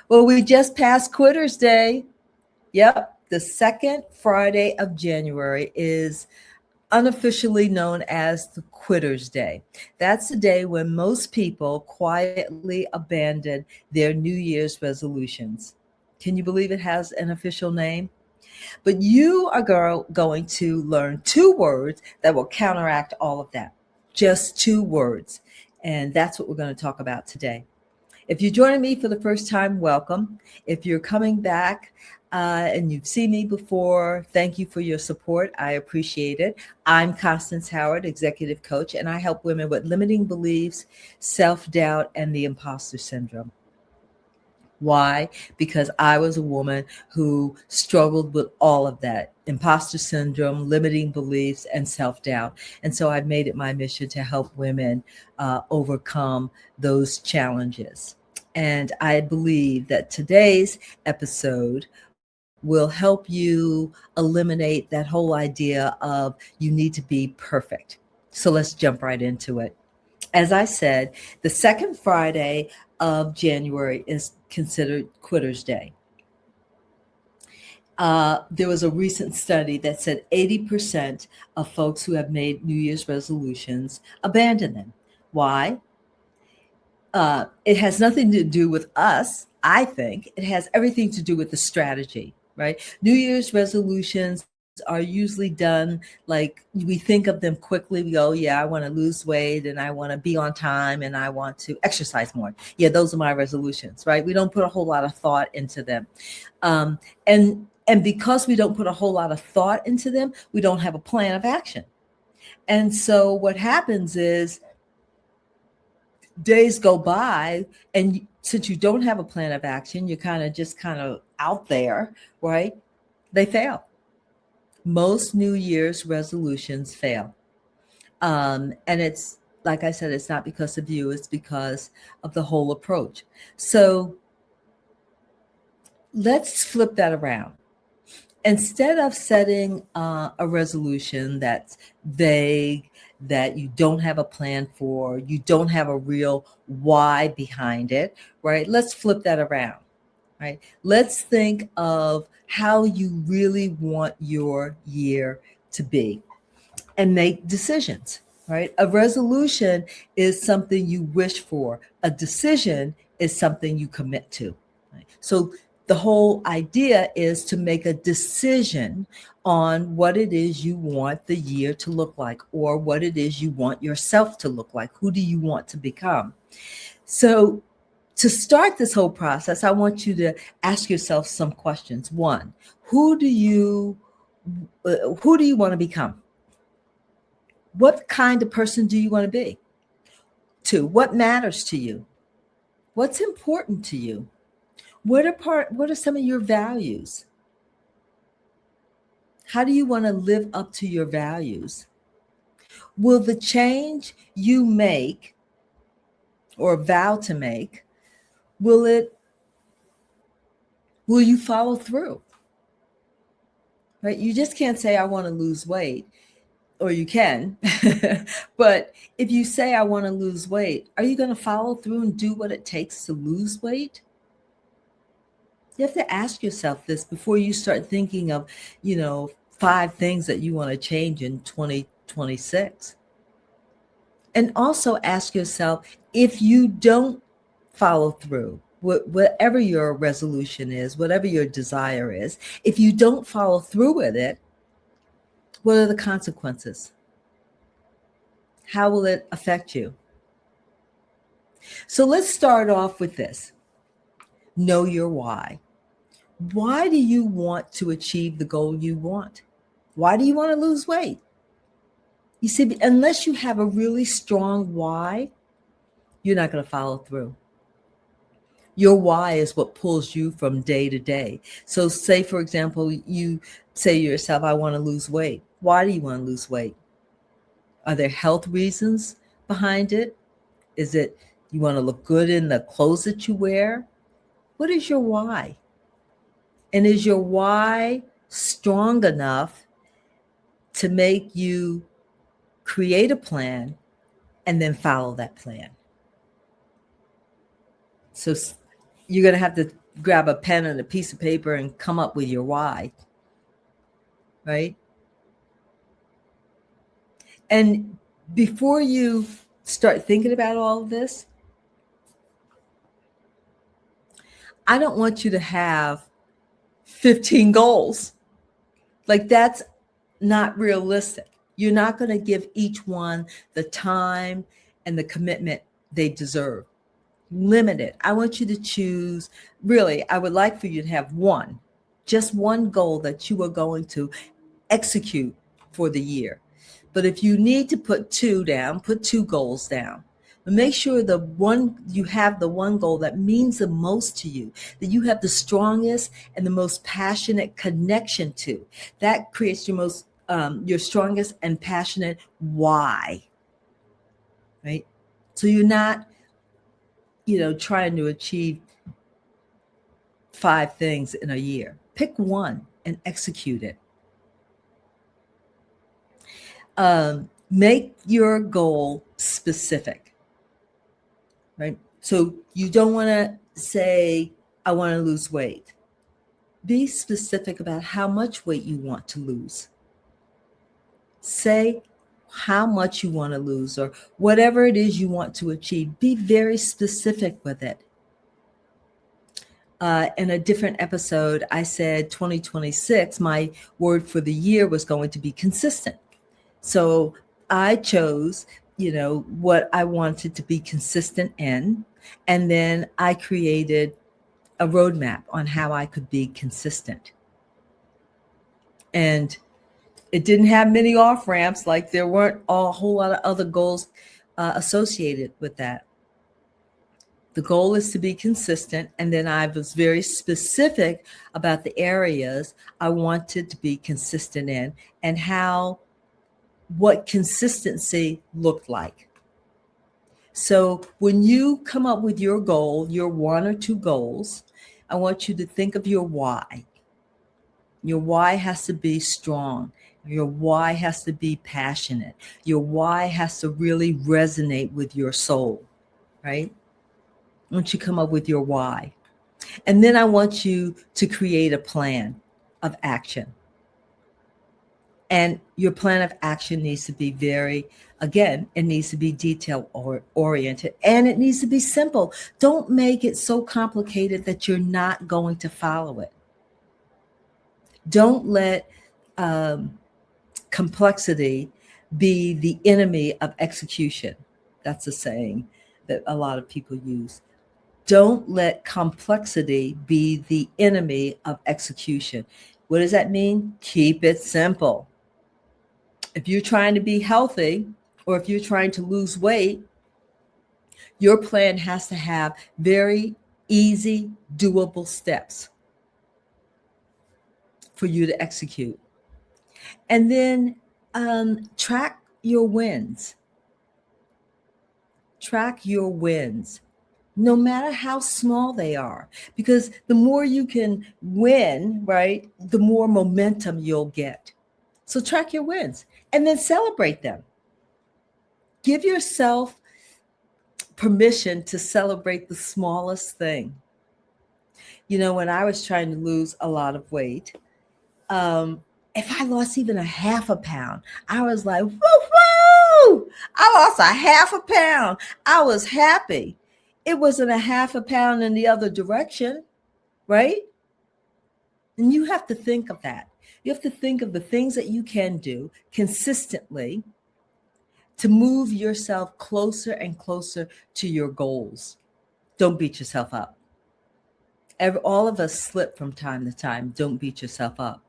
Well, we just passed Quitters Day. Yep, the second Friday of January is unofficially known as the Quitters Day. That's the day when most people quietly abandon their New Year's resolutions. Can you believe it has an official name? But you are going to learn two words that will counteract all of that. Just two words. And that's what we're going to talk about today. If you're joining me for the first time, welcome. If you're coming back and you've seen me before, thank you for your support. I appreciate it. I'm Constance Howard, executive coach, and I help women with limiting beliefs, self-doubt, and the imposter syndrome. Why? Because I was a woman who struggled with all of that: imposter syndrome, limiting beliefs, and self-doubt. And so I've made it my mission to help women overcome those challenges. And I believe that today's episode will help you eliminate that whole idea of you need to be perfect. So let's jump right into it. As I said, the second Friday of January is considered Quitters Day. There was a recent study that said 80% of folks who have made New Year's resolutions abandon them. Why? It has nothing to do with us, I think. It has everything to do with the strategy, right? New Year's resolutions are usually done like we think of them quickly. We go, yeah, I want to lose weight and I want to be on time and I want to exercise more. Yeah, those are my resolutions, right? We don't put a whole lot of thought into them. And because we don't put a whole lot of thought into them, we don't have a plan of action. And so what happens is days go by, and since you don't have a plan of action, you're kind of out there, right? They fail. Most New Year's resolutions fail. And it's, like I said, it's not because of you, it's because of the whole approach. So let's flip that around. Instead of setting a resolution that's vague, that you don't have a plan for, you don't have a real why behind it, right? Let's flip that around, right? Let's think of how you really want your year to be and make decisions, right? A resolution is something you wish for. A decision is something you commit to. Right? So the whole idea is to make a decision on what it is you want the year to look like, or what it is you want yourself to look like. Who do you want to become? So to start this whole process, I want you to ask yourself some questions. One, who do you want to become? What kind of person do you want to be? Two, what matters to you? What's important to you? What are some of your values? How do you want to live up to your values? Will the change you make or vow to make, will you follow through? Right? You just can't say, I want to lose weight, or you can, but if you say, I want to lose weight, are you going to follow through and do what it takes to lose weight? You have to ask yourself this before you start thinking of, 5 things that you want to change in 2026. And also ask yourself, if you don't follow through, whatever your resolution is, whatever your desire is, if you don't follow through with it, what are the consequences? How will it affect you? So let's start off with this. Know your why. Why do you want to achieve the goal you want? Why do you want to lose weight? You see, unless you have a really strong why, you're not going to follow through. Your why is what pulls you from day to day. So say, for example, you say to yourself, I want to lose weight. Why do you want to lose weight? Are there health reasons behind it? Is it you want to look good in the clothes that you wear? What is your why? And is your why strong enough to make you create a plan and then follow that plan? So you're going to have to grab a pen and a piece of paper and come up with your why, right? And before you start thinking about all of this, I don't want you to have 15 goals. Like, that's not realistic. You're not going to give each one the time and the commitment they deserve. Limit it. I want you to choose, really, I would like for you to have one, just one goal that you are going to execute for the year. But if you need to put two down, put two goals down. But make sure you have the one goal that means the most to you, that you have the strongest and the most passionate connection to. That creates your strongest and passionate why, right? So you're not, trying to achieve 5 things in a year. Pick one and execute it. Make your goal specific, right? So you don't want to say, I want to lose weight. Be specific about how much weight you want to lose. Say how much you want to lose or whatever it is you want to achieve. Be very specific with it. In a different episode, I said 2026, my word for the year was going to be consistent. So I chose, what I wanted to be consistent in. And then I created a roadmap on how I could be consistent. And it didn't have many off ramps, like there weren't a whole lot of other goals associated with that. The goal is to be consistent. And then I was very specific about the areas I wanted to be consistent in and what consistency looked like. So when you come up with your goal, your 1 or 2 goals, I want you to think of your why. Your why has to be strong. Your why has to be passionate. Your why has to really resonate with your soul, right? Once you come up with your why. And then I want you to create a plan of action. And your plan of action needs to be it needs to be detail oriented, and it needs to be simple. Don't make it so complicated that you're not going to follow it. Don't let complexity be the enemy of execution. That's a saying that a lot of people use. Don't let complexity be the enemy of execution. What does that mean? Keep it simple. If you're trying to be healthy or if you're trying to lose weight, your plan has to have very easy, doable steps for you to execute. And then track your wins. Track your wins, no matter how small they are, because the more you can win, right, the more momentum you'll get. So track your wins and then celebrate them. Give yourself permission to celebrate the smallest thing. When I was trying to lose a lot of weight, if I lost even a half a pound, I was like, woo-hoo! I lost a half a pound. I was happy. It wasn't a half a pound in the other direction, right? And you have to think of that. You have to think of the things that you can do consistently to move yourself closer and closer to your goals. Don't beat yourself up. All of us slip from time to time. Don't beat yourself up.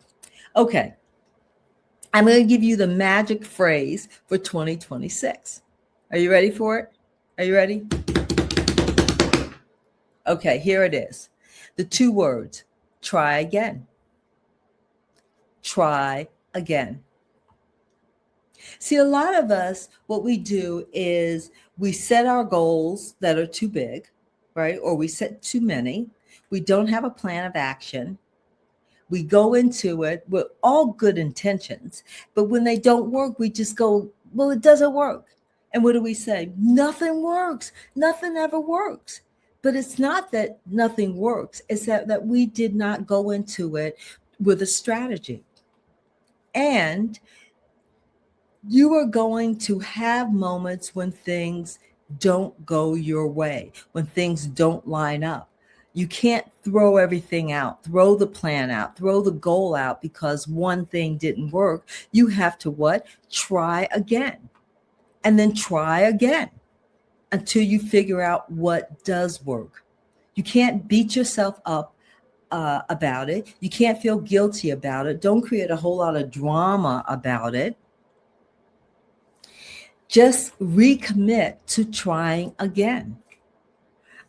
Okay. I'm going to give you the magic phrase for 2026. Are you ready for it? Are you ready? Okay, here it is. The 2 words, try again. Try again. See, a lot of us, what we do is we set our goals that are too big, right? Or we set too many. We don't have a plan of action. We go into it with all good intentions, but when they don't work, we just go, well, it doesn't work. And what do we say? Nothing works. Nothing ever works. But it's not that nothing works. It's that we did not go into it with a strategy. And you are going to have moments when things don't go your way, when things don't line up. You can't throw everything out, throw the plan out, throw the goal out because one thing didn't work. You have to what? Try again, and then try again until you figure out what does work. You can't beat yourself up about it. You can't feel guilty about it. Don't create a whole lot of drama about it. Just recommit to trying again.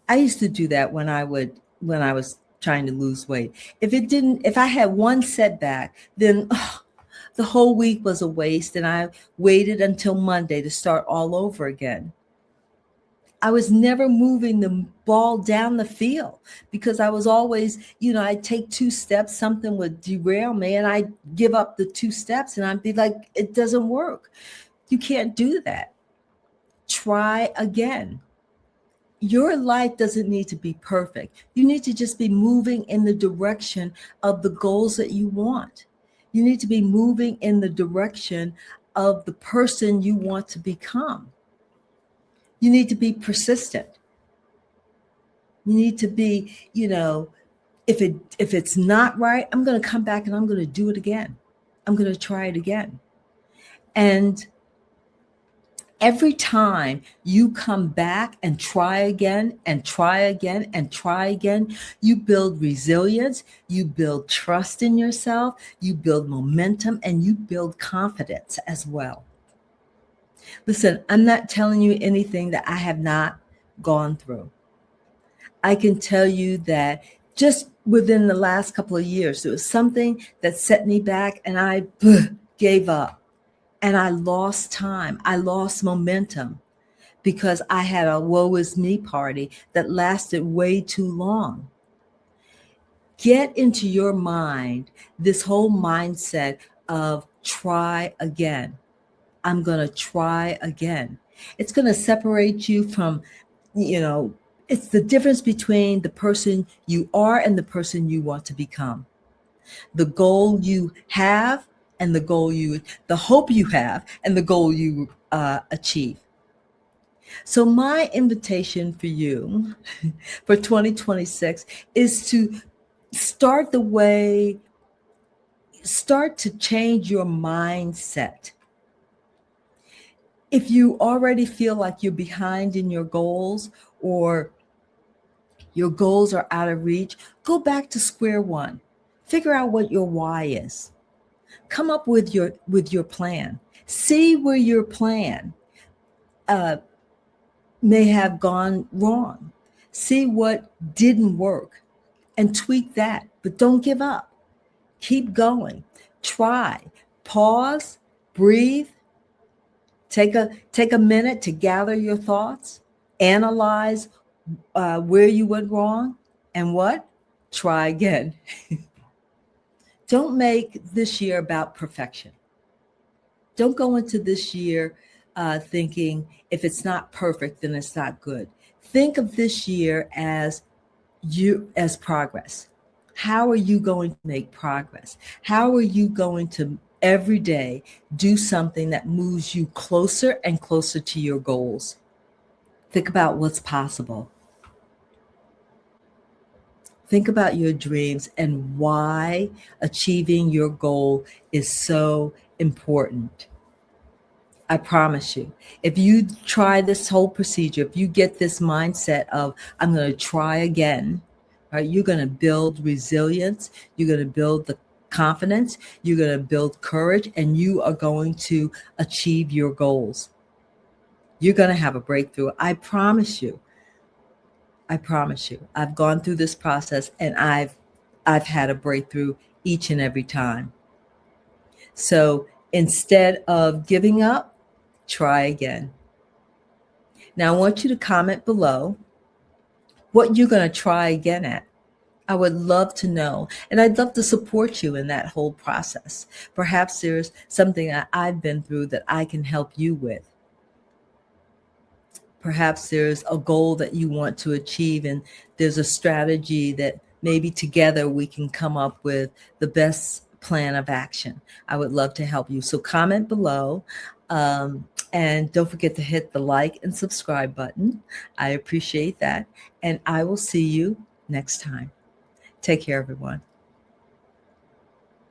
I used to do that when I was trying to lose weight. If I had one setback, then the whole week was a waste, and I waited until Monday to start all over again. I was never moving the ball down the field because I was always, I'd take 2 steps, something would derail me, and I'd give up the 2 steps, and I'd be like, it doesn't work. You can't do that. Try again. Your life doesn't need to be perfect. You need to just be moving in the direction of the goals that you want. You need to be moving in the direction of the person you want to become. You need to be persistent. You need to be, if it's not right, I'm going to come back and I'm going to do it again. I'm going to try it again. And every time you come back and try again and try again and try again, you build resilience, you build trust in yourself, you build momentum, and you build confidence as well. Listen, I'm not telling you anything that I have not gone through. I can tell you that just within the last couple of years, there was something that set me back and I gave up. And I lost time. I lost momentum because I had a woe is me party that lasted way too long. Get into your mind this whole mindset of try again. I'm going to try again. It's going to separate you from, it's the difference between the person you are and the person you want to become. The goal you have and the hope you have and the goal you achieve. So my invitation for you for 2026 is to start to change your mindset. If you already feel like you're behind in your goals or your goals are out of reach, go back to square one. Figure out what your why is. Come up with your plan. See where your plan may have gone wrong. See what didn't work and tweak that. But don't give up. Keep going. Try. Pause. Breathe. Take a minute to gather your thoughts. Analyze where you went wrong. And what? Try again. Don't make this year about perfection. Don't go into this year thinking if it's not perfect, then it's not good. Think of this year as progress. How are you going to make progress? How are you going to every day do something that moves you closer and closer to your goals? Think about what's possible. Think about your dreams and why achieving your goal is so important. I promise you, if you try this whole procedure, if you get this mindset of, I'm going to try again, right, you're going to build resilience, you're going to build the confidence, you're going to build courage, and you are going to achieve your goals. You're going to have a breakthrough. I promise you. I promise you. I've gone through this process and I've had a breakthrough each and every time. So instead of giving up, try again. Now I want you to comment below what you're going to try again at. I would love to know, and I'd love to support you in that whole process. Perhaps there's something that I've been through that I can help you with. perhaps there's a goal that you want to achieve, and there's a strategy that maybe together we can come up with the best plan of action. I would love to help you. So comment below. And don't forget to hit the like and subscribe button. I appreciate that. And I will see you next time. Take care, everyone.